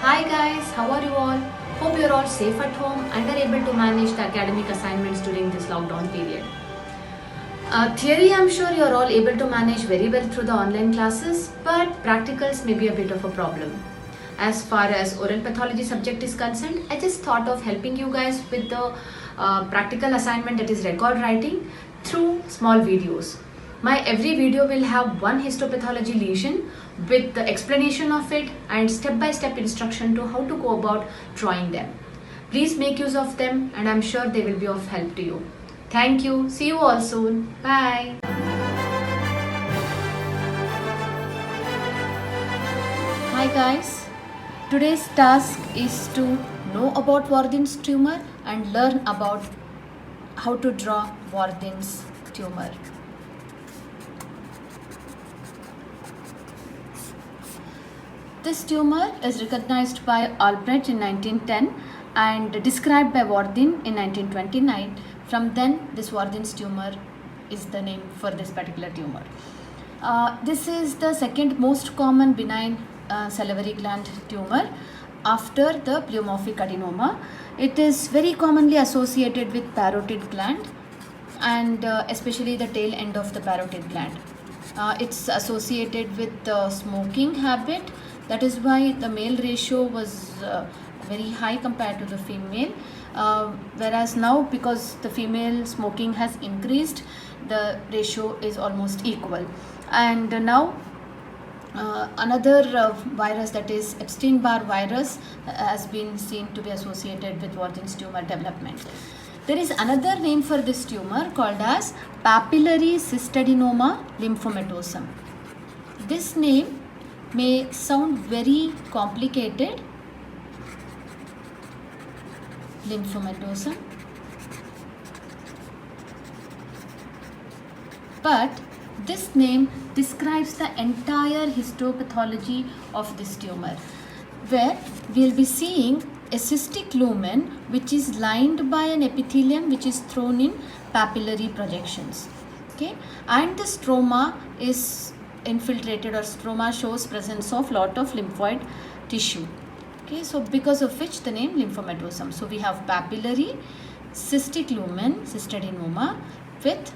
Hi guys, how are you all? Hope you're all safe at home and are able to manage the academic assignments during this lockdown period. Theory, I'm sure you're all able to manage very well through the online classes, but practicals may be a bit of a problem. As far as oral pathology subject is concerned, I just thought of helping you guys with the practical assignment, that is record writing, through small videos. My every video will have one histopathology lesion with the explanation of it and step-by-step instruction to how to go about drawing them. Please make use of them and I'm sure they will be of help to you. Thank you. See you all soon. Bye. Hi guys. Today's task is to know about Warthin's tumor and learn about how to draw Warthin's tumor. This tumor is recognized by Albrecht in 1910 and described by Warthin in 1929. From then, this Warthin's tumor is the name for this particular tumor. This is the second most common benign salivary gland tumor after the pleomorphic adenoma. It is very commonly associated with parotid gland and especially the tail end of the parotid gland. It's associated with smoking habit. That is why the male ratio was very high compared to the female. Whereas now, because the female smoking has increased, the ratio is almost equal. And now another virus, that is Epstein-Barr virus, has been seen to be associated with Warthin's tumor development. There is another name for this tumor called as papillary cystadenoma lymphomatosum. This name may sound very complicated. Lymphomatosum. But this name describes the entire histopathology of this tumor, where we will be seeing a cystic lumen which is lined by an epithelium which is thrown in papillary projections. Okay, and the stroma is infiltrated, or stroma shows presence of lot of lymphoid tissue. Okay, so because of which the name lymphomatosum. So we have papillary cystic lumen cystadenoma with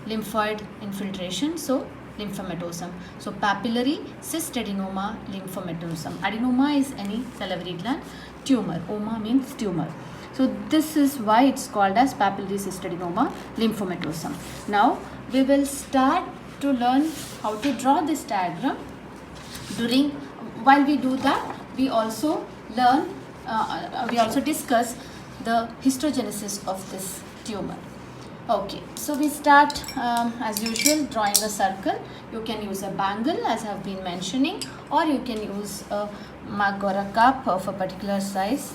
lymphoid infiltration, so lymphomatosum. So papillary cystadenoma lymphomatosum. Adenoma is any salivary gland tumor. Oma means tumor. So this is why it's called as papillary cystadenoma lymphomatosum. Now we will start to learn how to draw this diagram. While we do that, we also discuss the histogenesis of this tumor. Okay, so we start as usual drawing a circle. You can use a bangle as I have been mentioning, or you can use a mug or a cup of a particular size.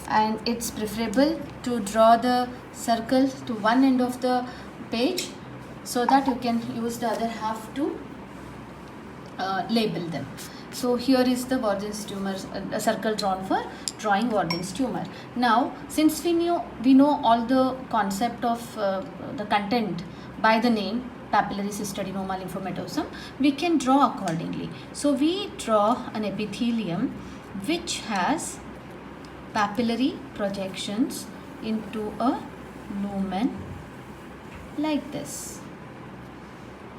And it's preferable to draw the circle to one end of the page so that you can use the other half to label them. So here is the Warthin's tumor, a circle drawn for drawing Warthin's tumor. Now, since we know all the concept of the content by the name papillary cystadenoma lymphomatosum, we can draw accordingly. So we draw an epithelium which has papillary projections into a lumen like this.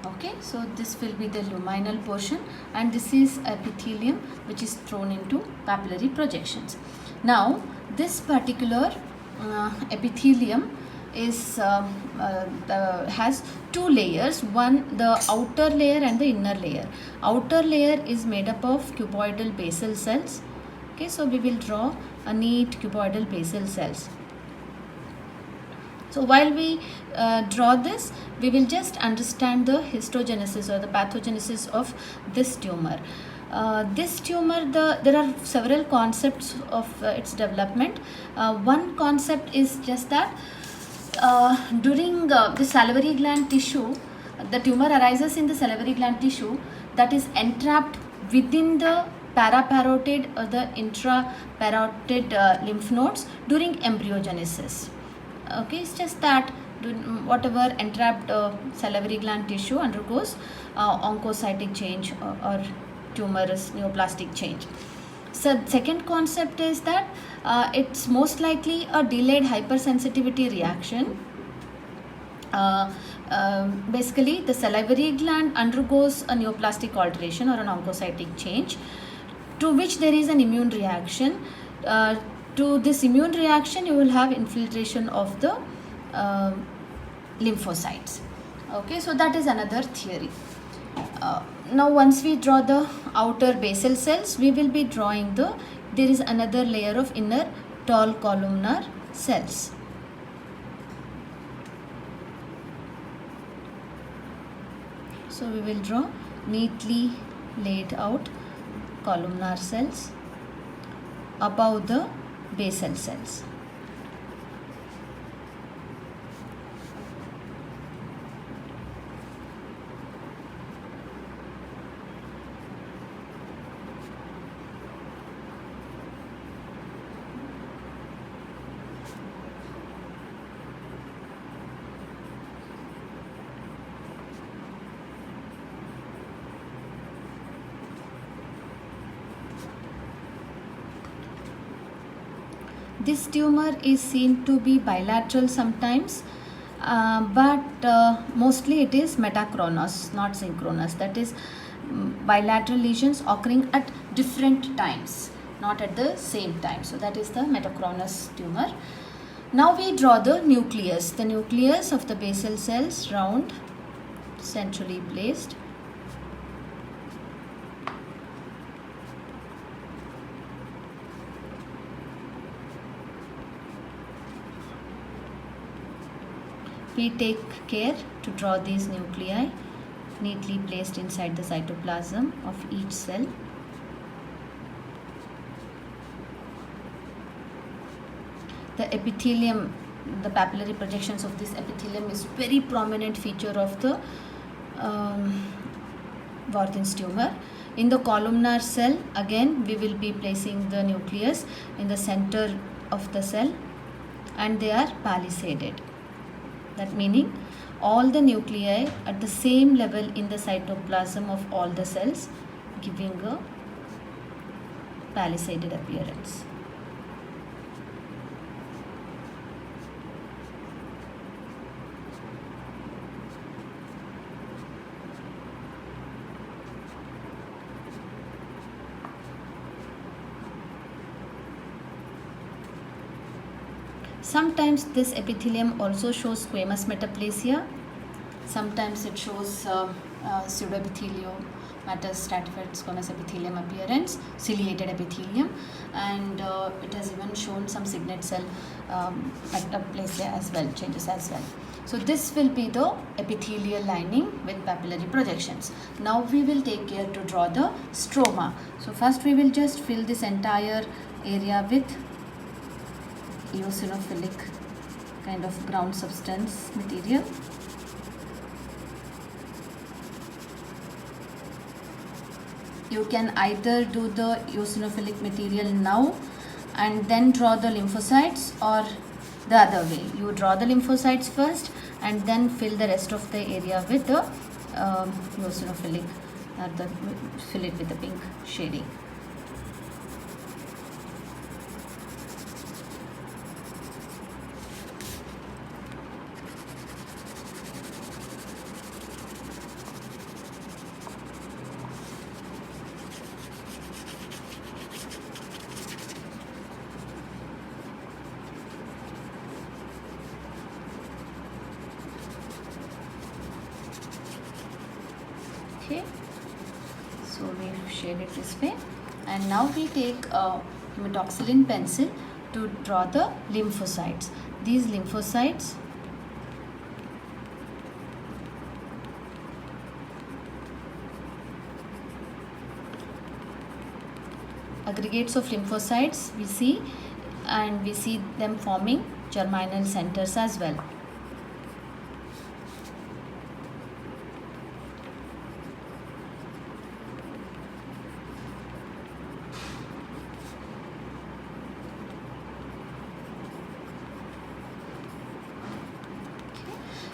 Okay, so this will be the luminal portion and this is epithelium which is thrown into papillary projections. Now this particular epithelium is has two layers, one the outer layer and the inner layer. Outer layer is made up of cuboidal basal cells. Okay, so we will draw a neat cuboidal basal cells. So while we draw this, we will just understand the histogenesis or the pathogenesis of this tumor. This tumor, there are several concepts of its development. One concept is just that during the salivary gland tissue, the tumor arises in the salivary gland tissue that is entrapped within the paraparotid or the intraparotid lymph nodes during embryogenesis. Okay, it's just that whatever entrapped salivary gland tissue undergoes oncocytic change or tumorous neoplastic change. So second concept is that it's most likely a delayed hypersensitivity reaction. Basically, the salivary gland undergoes a neoplastic alteration or an oncocytic change, to which there is an immune reaction. To this immune reaction, you will have infiltration of the lymphocytes. Okay, so that is another theory. Now once we draw the outer basal cells, we will be drawing there is another layer of inner tall columnar cells. So we will draw neatly laid out columnar cells above the basal cells. This tumor is seen to be bilateral sometimes, but mostly it is metachronous, not synchronous. That is, bilateral lesions occurring at different times, not at the same time. So that is the metachronous tumor. Now we draw the nucleus. The nucleus of the basal cells, round, centrally placed. We take care to draw these nuclei neatly placed inside the cytoplasm of each cell. The epithelium, the papillary projections of this epithelium is very prominent feature of the Warthin's tumor. In the columnar cell, again we will be placing the nucleus in the center of the cell, and they are palisaded. That meaning all the nuclei at the same level in the cytoplasm of all the cells, giving a palisaded appearance. Sometimes this epithelium also shows squamous metaplasia. Sometimes it shows pseudoepitheliomatous stratified squamous epithelium appearance, ciliated epithelium, and it has even shown some signet cell metaplasia as well, changes as well. So this will be the epithelial lining with papillary projections. Now we will take care to draw the stroma. So first we will just fill this entire area with eosinophilic kind of ground substance material. You can either do the eosinophilic material now and then draw the lymphocytes, or the other way. You draw the lymphocytes first and then fill the rest of the area with the eosinophilic, fill it with the pink shading. Okay, so we shade it this way, and now we take a methoxylin pencil to draw the lymphocytes. These lymphocytes aggregates of lymphocytes we see, and we see them forming germinal centers as well.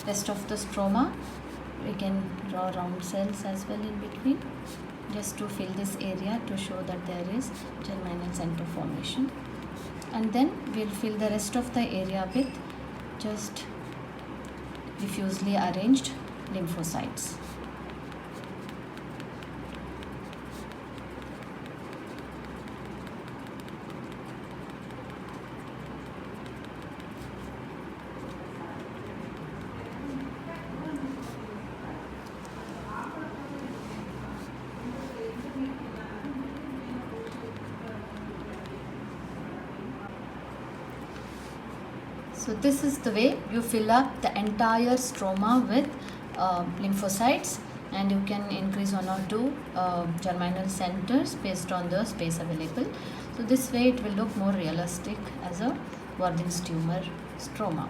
rest of the stroma. We can draw round cells as well in between, just to fill this area to show that there is germinal center formation. And then we'll fill the rest of the area with just diffusely arranged lymphocytes. So this is the way you fill up the entire stroma with lymphocytes, and you can increase 1 or 2 germinal centers based on the space available. So this way it will look more realistic as a Warthin's tumor stroma.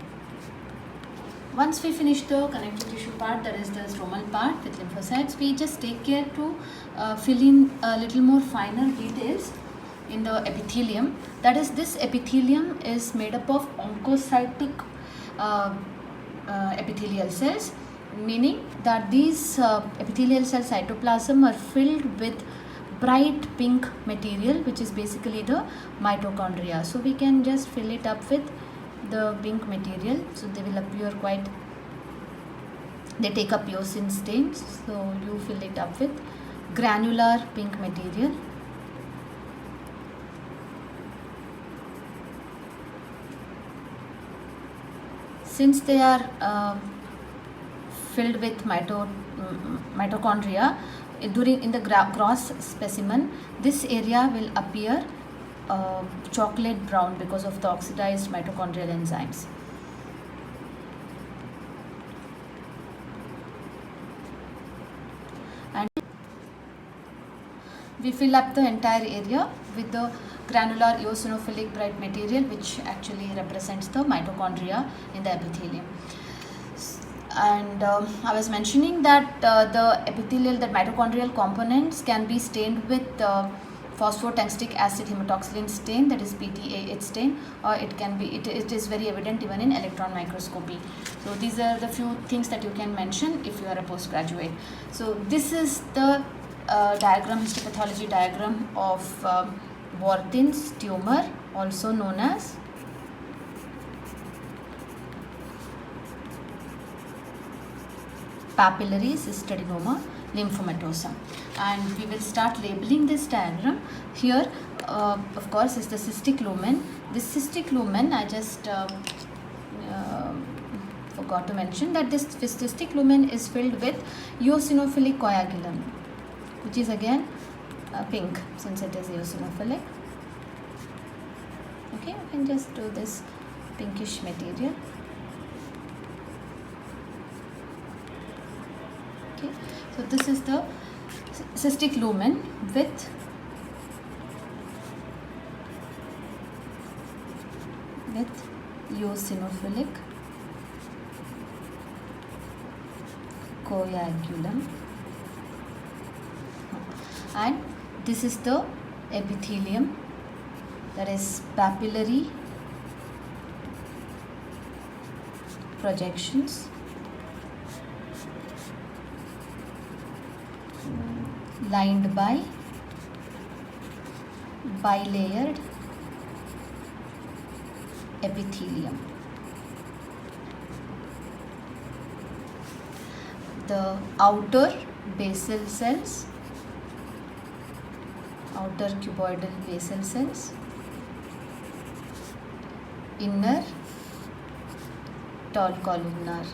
Once we finish the connective tissue part, that is the stromal part with lymphocytes, we just take care to fill in a little more finer details in the epithelium. That is, this epithelium is made up of oncocytic epithelial cells, meaning that these epithelial cell cytoplasm are filled with bright pink material, which is basically the mitochondria. So we can just fill it up with the pink material, so they will appear quite, they take up eosin stains, so you fill it up with granular pink material. Since they are filled with mitochondria, in the gross specimen, this area will appear chocolate brown because of the oxidized mitochondrial enzymes. And we fill up the entire area with the granular eosinophilic bright material, which actually represents the mitochondria in the epithelium. And I was mentioning that the epithelial, that mitochondrial components can be stained with phosphotungstic acid hematoxylin stain, that is PTAH stain, or it can be, it is very evident even in electron microscopy. So these are the few things that you can mention if you are a postgraduate. So this is the histopathology diagram of Warthin's tumor, also known as papillary cystadenoma lymphomatosum. And we will start labeling this diagram. Here of course is the cystic lumen. This cystic lumen, I just forgot to mention that this cystic lumen is filled with eosinophilic coagulum, which is again pink since it is eosinophilic. Okay, you can just do this pinkish material. Okay, so this is the cystic lumen with eosinophilic coagulum, and this is the epithelium, that is papillary projections lined by bilayered epithelium. The outer basal cells, outer cuboidal basal cells, inner tall columnar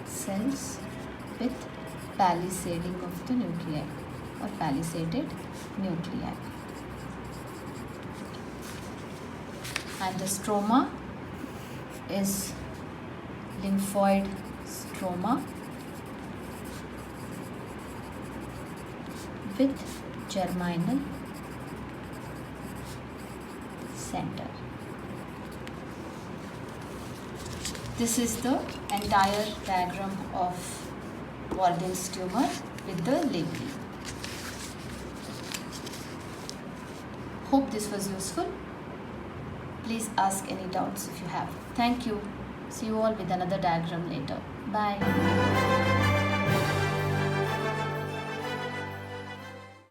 cells with palisading of the nuclei or palisaded nuclei. And the stroma is lymphoid stroma with germinal center. This is the entire diagram of Warthin's tumor with the labeling. Hope this was useful. Please ask any doubts if you have. Thank you. See you all with another diagram later. Bye.